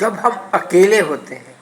जब हम अकेले होते हैं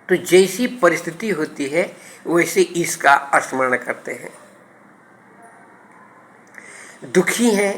तो जैसी परिस्थिति होती है वैसे इसका स्मरण करते हैं। दुखी हैं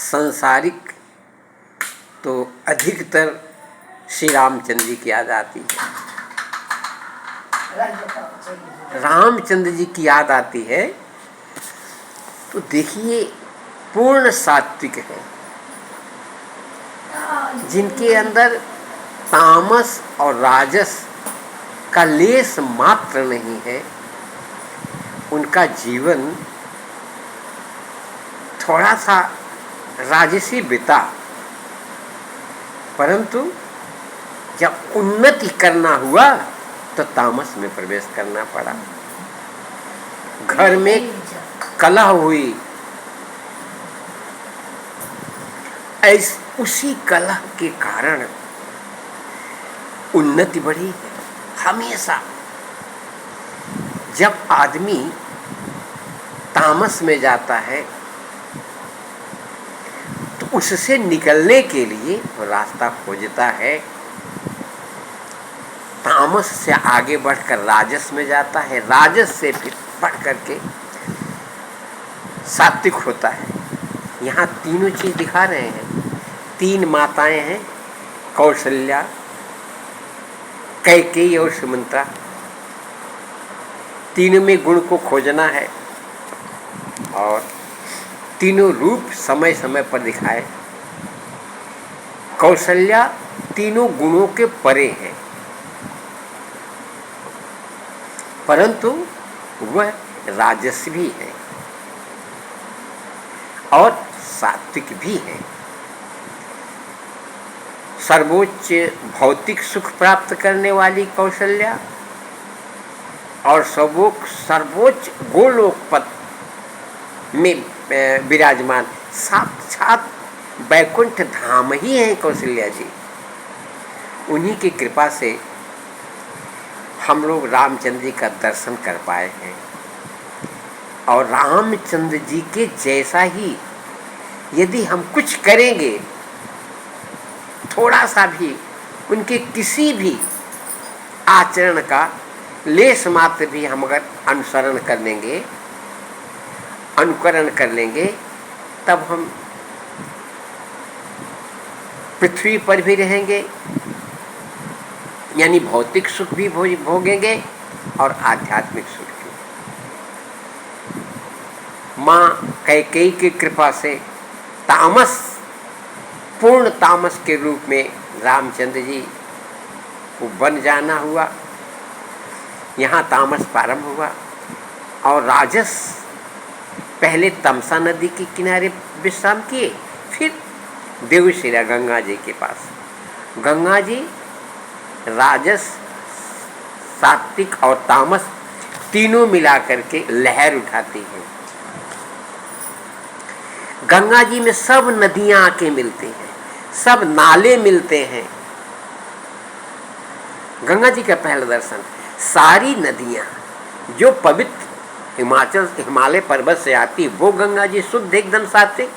सांसारिक तो अधिकतर श्री रामचंद्र जी की याद आती है। रामचंद्र जी की याद आती है तो देखिए पूर्ण सात्विक है, जिनके अंदर तामस और राजस का लेस मात्र नहीं है। उनका जीवन थोड़ा सा राजसी बिता, परंतु जब उन्नति करना हुआ तो तामस में प्रवेश करना पड़ा। घर में कलह हुई, उसी कलह के कारण उन्नति बढ़ी है। हमेशा जब आदमी तामस में जाता है तो उससे निकलने के लिए वो रास्ता खोजता है। तामस से आगे बढ़कर राजस में जाता है, राजस से फिर बढ़ करके सात्विक होता है। यहाँ तीनों चीज दिखा रहे हैं। तीन माताएं हैं, कौशल्या, कैकेयी और सुमित्रा। तीनों में गुण को खोजना है और तीनों रूप समय समय पर दिखाए। कौशल्या तीनों गुणों के परे है, परंतु वह राजस्वी है और सात्विक भी है। सर्वोच्च भौतिक सुख प्राप्त करने वाली कौशल्या और सर्वोच्च गोलोक पद में विराजमान साक्षात वैकुंठ धाम ही है कौशल्या जी। उन्हीं की कृपा से हम लोग रामचंद्र जी का दर्शन कर पाए हैं और रामचंद्र जी के जैसा ही यदि हम कुछ करेंगे, थोड़ा सा भी उनके किसी भी आचरण का लेस मात्र भी हम अगर अनुसरण कर लेंगे, अनुकरण कर लेंगे, तब हम पृथ्वी पर भी रहेंगे, यानी भौतिक सुख भी भोगेंगे और आध्यात्मिक सुख भी। माँ कैकेयी की कृपा से तामस, पूर्ण तामस के रूप में रामचंद्र जी को बन जाना हुआ। यहाँ तामस प्रारंभ हुआ और राजस पहले तमसा नदी के किनारे विश्राम किए, फिर देवशिला गंगा जी के पास। गंगा जी राजस, सात्विक और तामस तीनों मिलाकर के लहर उठाती हैं। गंगा जी में सब नदियां आके मिलती हैं, सब नाले मिलते हैं। गंगा जी का पहला दर्शन, सारी नदियां जो पवित्र हिमालय पर्वत से आती, वो गंगा जी शुद्ध एकदम सात्विक,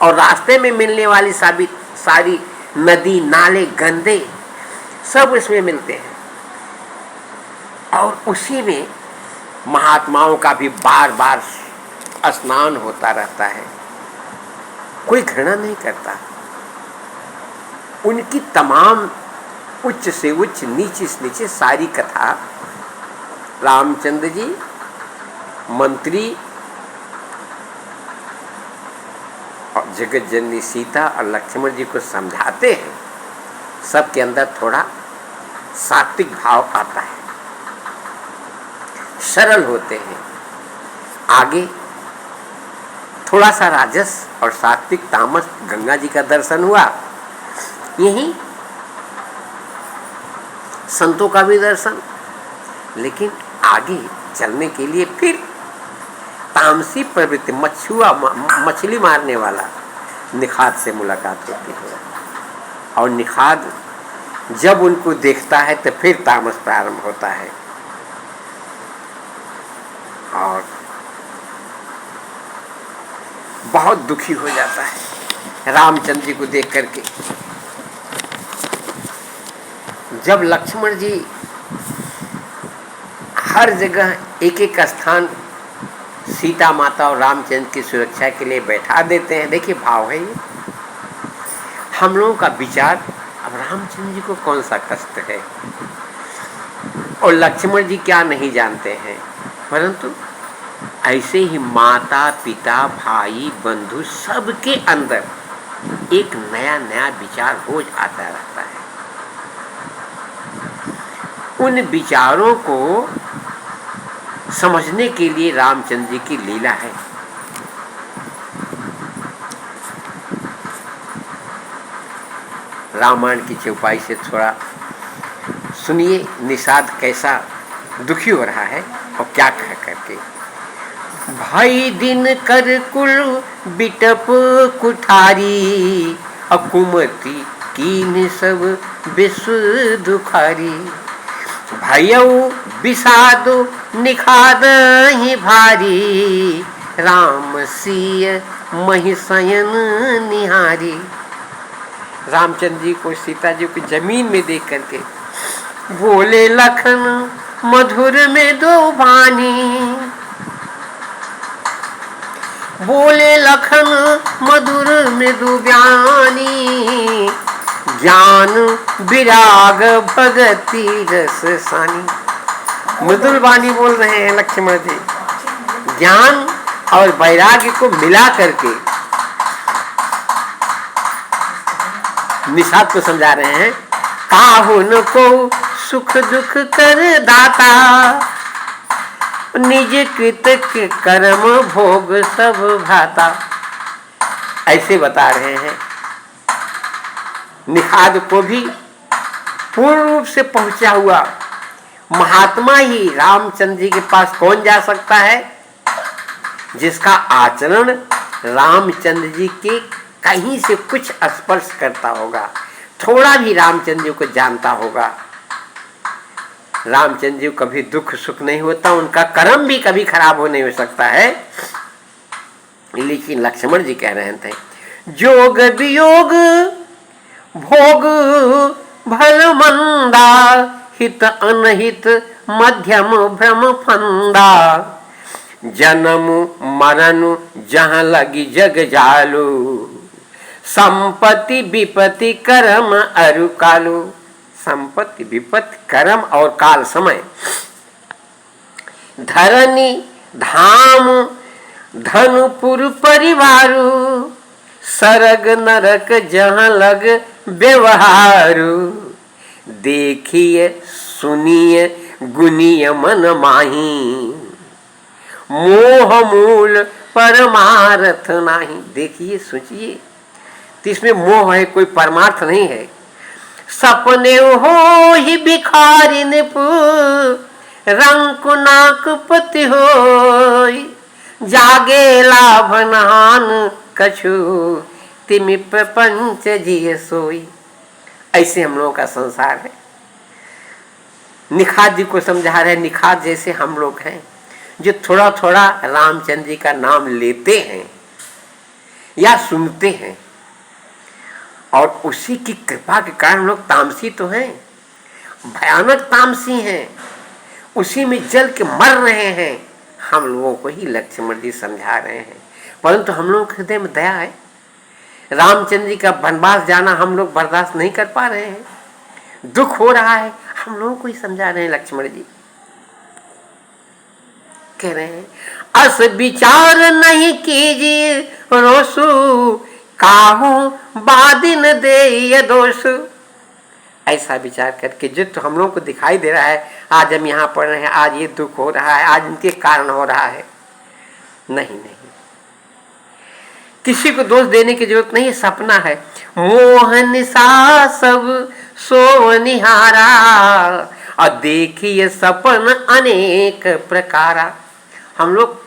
और रास्ते में मिलने वाली सारी नदी नाले गंदे सब इसमें मिलते हैं। और उसी में महात्माओं का भी बार बार स्नान होता रहता है। कोई घृणा नहीं करता। उनकी तमाम उच्च से उच्च, नीचे से नीचे सारी कथा रामचंद्र जी, मंत्री और जगत जननी सीता और लक्ष्मण जी को समझाते हैं। सबके अंदर थोड़ा सात्विक भाव आता है, सरल होते हैं। आगे थोड़ा सा राजस और सात्विक तामस, गंगा जी का दर्शन हुआ। यही संतों का भी दर्शन, लेकिन आगे चलने के लिए फिर तामसी प्रवृत्ति, मछली मारने वाला निखाद से मुलाकात होती है और निखाद जब उनको देखता है तो फिर तामस प्रारंभ होता है और बहुत दुखी हो जाता है। रामचंद्र जी को देख करके। जब लक्ष्मण जी हर जगह एक एक स्थान सीता माता और रामचंद्र की सुरक्षा के लिए बैठा देते हैं, देखिए भाव है ये। हम लोगों का विचार, अब रामचंद्र जी को कौन सा कष्ट है और लक्ष्मण जी क्या नहीं जानते हैं, परंतु ऐसे ही माता पिता भाई बंधु सबके अंदर एक नया नया विचार रोज आता रहता है। उन विचारों को समझने के लिए रामचंद्र जी की लीला है। रामायण की चौपाई से थोड़ा सुनिए निषाद कैसा दुखी हो रहा है और क्या कह करके। भाई दिन कर कुल बिटप कुठारी, अकुमति कीन सब विश्व दुखारी। भयऊ विषाद निखाद ही भारी, राम सिय महिषयन निहारी। रामचंद्र जी को सीता जी को जमीन में देख करके बोले लखन मधुर में दो बानी, बोले लखन मधुर में दो बयानी। ज्ञान विराग भगति रस सानी। मधुर वाणी बोल रहे हैं लक्ष्मण जी, ज्ञान और वैराग्य को मिला करके निषाद को समझा रहे हैं। काहुन को सुख दुख कर दाता, निज कृत कर्म भोग सब भाता। ऐसे बता रहे हैं। निषाद को भी पूर्ण रूप से पहुंचा हुआ महात्मा ही रामचंद्र जी के पास कौन जा सकता है, जिसका आचरण रामचंद्र जी के कहीं से कुछ स्पर्श करता होगा, थोड़ा भी रामचंद्र जी को जानता होगा। रामचंद्र जी को कभी दुख सुख नहीं होता, उनका कर्म भी कभी खराब हो नहीं हो सकता है। लेकिन लक्ष्मण जी कह रहे थे, जोग वियोग भोग भल मंदा, हित अनहित मध्यम भ्रम फंदा। जन्म मरण जहाँ लगी जग जालू, संपत्ति विपत्ति कर्म अरु कालू। संपत्ति विपत्ति कर्म और काल समय। धरनी धाम धनुपुर परिवारू, सरग नरक जहाँ लग व्यवहारू। देखिए सुनिए गुनिय मन माही, मोह मूल परमार्थ नाही। देखिए सोचिए, तो इसमें मोह है, कोई परमार्थ नहीं है। सपने हो ही भिखारी निपु, रंक नाक पति हो। जागे लाभ नहान कछु, तिमि प्रपंच जिय सोई। ऐसे हम लोगों का संसार है। निषाद जी को समझा रहे, निषाद जैसे हम लोग हैं जो थोड़ा थोड़ा रामचंद्र जी का नाम लेते हैं या सुनते हैं, और उसी की कृपा के कारण लोग तामसी तो हैं, भयानक तामसी हैं, उसी में जल के मर रहे हैं। हम लोगों को ही लक्ष्मण जी समझा रहे हैं, परंतु हम लोगों के हृदय में दया है। रामचंद्र जी का वनवास जाना हम लोग बर्दाश्त नहीं कर पा रहे हैं, दुख हो रहा है, हम लोगों को ही समझा रहे हैं। लक्ष्मण जी कह रहे हैं, अस विचार नहीं कीजिए रोसु, काहू बादिन दे ये दोष। ऐसा विचार करके जो तो हम लोगों को दिखाई दे रहा है, आज हम यहाँ पढ़ रहे हैं, आज ये दुख हो रहा है, आज इनके कारण हो रहा है, नहीं नहीं, किसी को दोष देने की जरूरत नहीं। सपना है। मोहन सा सब सो निहारा, और देखिए सपन अनेक प्रकारा। हम लोग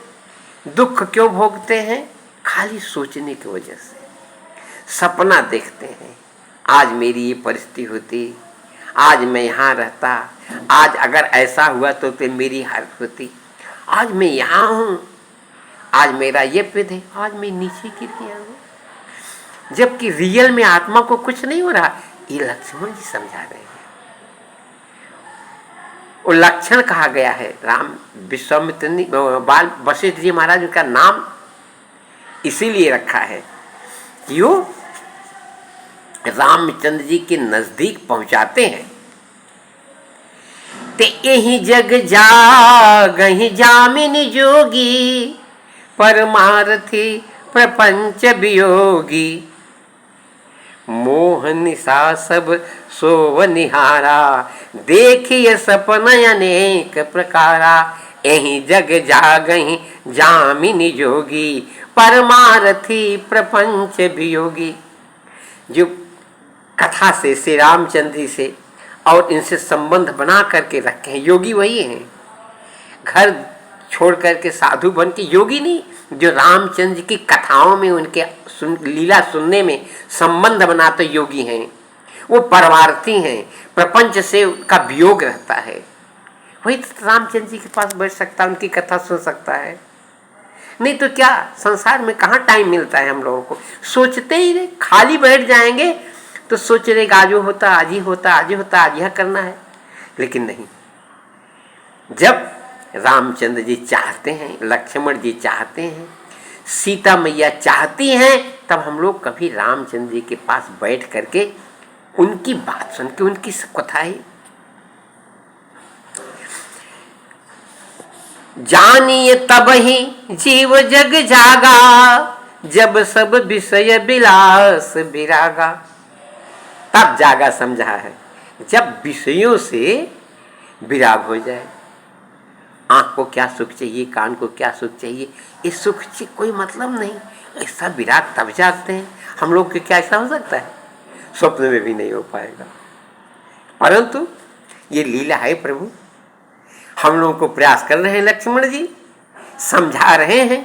दुख क्यों भोगते हैं? खाली सोचने की वजह से। सपना देखते हैं, आज मेरी ये परिस्थिति होती, आज मैं यहाँ रहता, आज अगर ऐसा हुआ तो मेरी हालत होती, आज मैं यहाँ हूँ, आज मेरा ये पद है, आज मैं नीचे गिर गया हूँ। जबकि रियल में आत्मा को कुछ नहीं हो रहा। ये लक्ष्मण जी समझा रहे हैं। वो लक्षण कहा गया है। राम विश्वामित्र बाल वशिष्ठ जी महाराज का नाम इसीलिए रखा है कि वो रामचंद्र जी के नजदीक पहुंचाते हैं। ते यही जग जागहि जामिन जोगी, परमार्थी प्रपंच वियोगी, मोह निशा सब सोव निहारा, देखिए सपन अनेक प्रकारा, यही जग जागहि जामिन जोगी, परमार्थी प्रपंच वियोगी। जो कथा से श्री रामचंद्र जी से और इनसे संबंध बना करके रखे हैं, योगी वही हैं। घर छोड़ करके साधु बन के योगी नहीं, जो रामचंद्र की कथाओं में उनके लीला सुनने में संबंध बनाते योगी हैं। वो परमार्थी हैं, प्रपंच से उनका वियोग रहता है। वही तो रामचंद्र जी के पास बैठ सकता है, उनकी कथा सुन सकता है। नहीं तो क्या संसार में कहाँ टाइम मिलता है हम लोगों को। सोचते ही रहे, खाली बैठ जाएंगे तो सोच रहे आज वो होता, आज ही होता, आज ही होता, आज यह करना है। लेकिन नहीं, जब रामचंद्र जी चाहते हैं, लक्ष्मण जी चाहते हैं, सीता मैया चाहती हैं, तब हम लोग कभी रामचंद्र जी के पास बैठ करके उनकी बात सुन के, उनकी कथाएं जानिए तब ही जीव जग जागा, जब सब विषय विलास विरागा। तब जागा समझा है जब विषयों से विराग हो जाए। आंख को क्या सुख चाहिए, कान को क्या सुख चाहिए, इस सुख से कोई मतलब नहीं। ऐसा विराग तब जागते हैं। हम लोग के क्या ऐसा हो सकता है? स्वप्न में भी नहीं हो पाएगा। परंतु ये लीला है प्रभु। हम लोगों को प्रयास कर रहे हैं, लक्ष्मण जी समझा रहे हैं।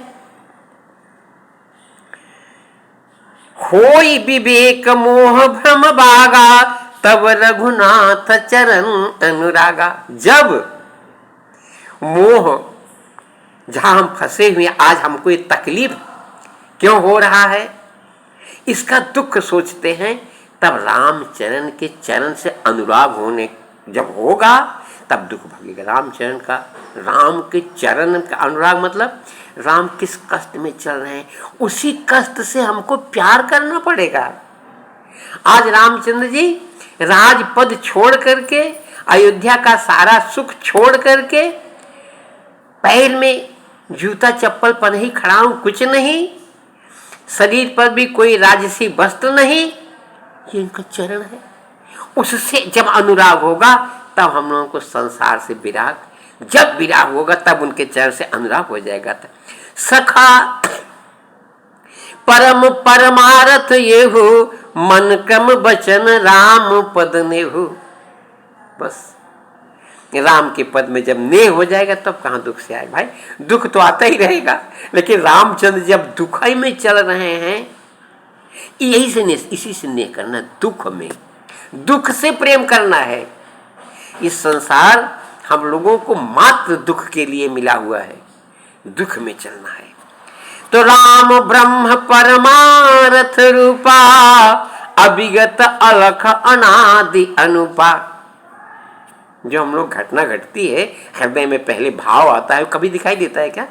होई विवेक मोह भ्रम बागा, तब रघुनाथ चरण अनुरागा। जब मोह, जहां हम फंसे हुए, आज हमको ये तकलीफ क्यों हो रहा है, इसका दुख सोचते हैं, तब रामचरण के चरण से अनुराग होने जब होगा तब दुख भगेगा। रामचरण का, राम के चरण का अनुराग मतलब राम किस कष्ट में चल रहे हैं, उसी कष्ट से हमको प्यार करना पड़ेगा। आज रामचंद्र जी राजपद छोड़ करके, अयोध्या का सारा सुख छोड़ करके, पैर में जूता चप्पल पहने ही खड़ा हूं, कुछ नहीं, शरीर पर भी कोई राजसी वस्त्र नहीं, ये इनका चरण है। उससे जब अनुराग होगा तब हम लोगों को संसार से विराग, जब विराग होगा तब उनके चरण से अनुराग हो जाएगा। सखा परम परमारथ ये हो, मन क्रम वचन राम पद ने हो। बस राम के पद में जब नेह हो जाएगा तब कहाँ दुख से आए भाई। दुख तो आता ही रहेगा, लेकिन रामचंद्र जब दुखाई में चल रहे हैं, यही से नेह, इसी से नेह करना, दुख में, दुख से प्रेम करना है। इस संसार हम लोगों को मात्र दुख के लिए मिला हुआ है, दुख में चलना है। तो राम ब्रह्म परमारथ रूपा, अभिगत अलख अनादि अनुपा। जो हम लोग घटना घटती है, हृदय में पहले भाव आता है, कभी दिखाई देता है क्या?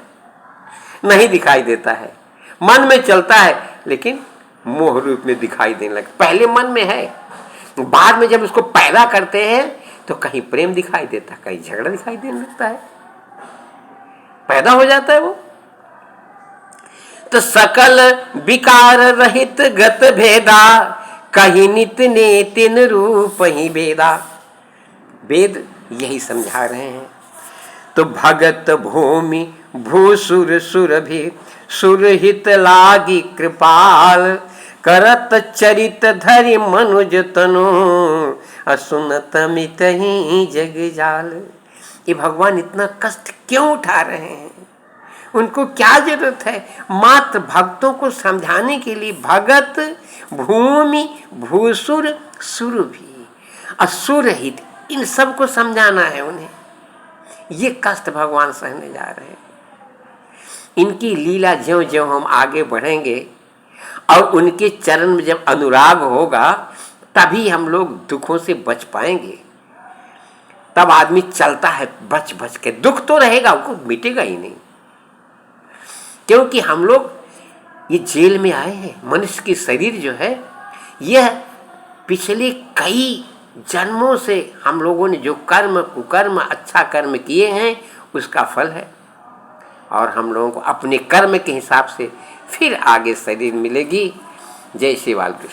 नहीं दिखाई देता है। मन में चलता है, लेकिन मोह रूप में दिखाई देने लगता। पहले मन में है, बाद में जब उसको पैदा करते हैं तो कहीं प्रेम दिखाई देता है, कहीं झगड़ा दिखाई देने लगता है, पैदा हो जाता है वो। तो सकल विकार रहित गत भेदा, कहीं नित ने तिन रूप ही भेदा। वेद यही समझा रहे हैं। तो भगत भूमि भूसुर सुर भी, सुरहित लागी कृपाल, करत चरित धरि मनुज तनु, असुनत मित ही जग जाल। ये भगवान इतना कष्ट क्यों उठा रहे हैं? उनको क्या जरूरत है? मात्र भक्तों को समझाने के लिए। भगत भूमि भूसुर सुर भी, असुरहित, इन सब को समझाना है उन्हें। ये कष्ट भगवान सहने जा रहे हैं। इनकी लीला ज्यों ज्यों हम आगे बढ़ेंगे, और उनके चरण में जब अनुराग होगा तभी हम लोग दुखों से बच पाएंगे। तब आदमी चलता है बच बच के, दुख तो रहेगा, वो मिटेगा ही नहीं, क्योंकि हम लोग ये जेल में आए हैं। मनुष्य की शरीर जो है यह पिछले कई जन्मों से हम लोगों ने जो कर्म कुकर्म अच्छा कर्म किए हैं उसका फल है, और हम लोगों को अपने कर्म के हिसाब से फिर आगे शरीर मिलेगी। जय श्री बाल कृष्ण।